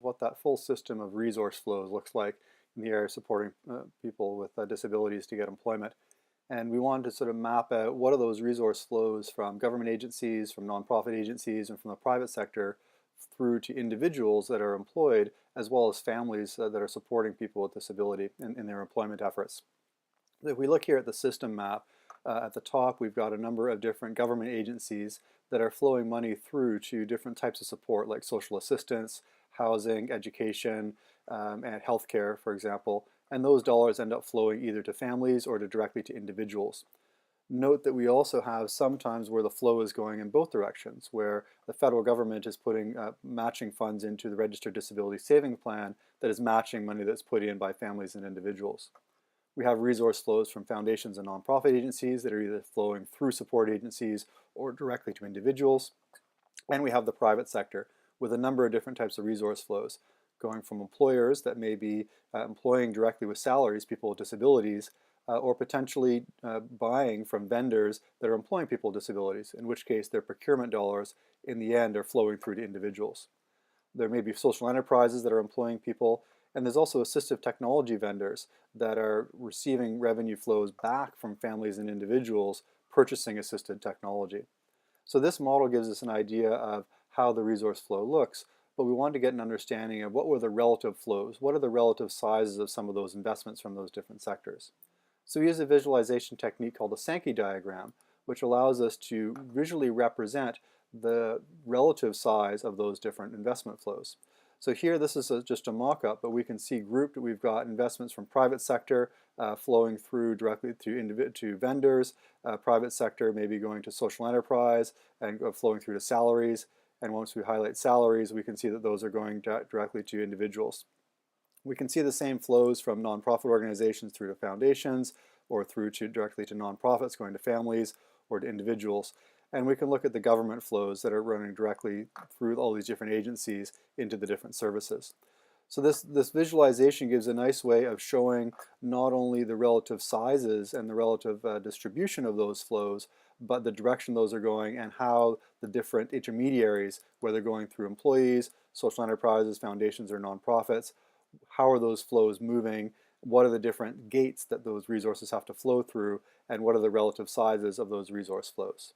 what that full system of resource flows looks like in the area of supporting people with disabilities to get employment. And we wanted to sort of map out what are those resource flows from government agencies, from nonprofit agencies, and from the private sector through to individuals that are employed, as well as families that are supporting people with disability in their employment efforts. If we look here at the system map, at the top we've got a number of different government agencies that are flowing money through to different types of support like social assistance, housing, education, and healthcare, for example. And those dollars end up flowing either to families or directly to individuals. Note that we also have sometimes where the flow is going in both directions, where the federal government is putting matching funds into the Registered Disability Savings Plan that is matching money that's put in by families and individuals. We have resource flows from foundations and nonprofit agencies that are either flowing through support agencies or directly to individuals. And we have the private sector with a number of different types of resource flows, going from employers that may be employing directly with salaries people with disabilities, or potentially buying from vendors that are employing people with disabilities, in which case their procurement dollars in the end are flowing through to individuals. There may be social enterprises that are employing people, and there's also assistive technology vendors that are receiving revenue flows back from families and individuals purchasing assisted technology. So this model gives us an idea of how the resource flow looks, but we want to get an understanding of what were the relative flows, what are the relative sizes of some of those investments from those different sectors. So we use a visualization technique called the Sankey diagram, which allows us to visually represent the relative size of those different investment flows. So here this is just a mock-up, but we can see grouped we've got investments from private sector flowing through directly to vendors, private sector maybe going to social enterprise and flowing through to salaries, and once we highlight salaries we can see that those are going directly to individuals. We can see the same flows from nonprofit organizations through to foundations or through to directly to nonprofits going to families or to individuals. And we can look at the government flows that are running directly through all these different agencies into the different services. So this visualization gives a nice way of showing not only the relative sizes and the relative distribution of those flows, but the direction those are going and how the different intermediaries, whether going through employees, social enterprises, foundations, or nonprofits, how are those flows moving, what are the different gates that those resources have to flow through, and what are the relative sizes of those resource flows.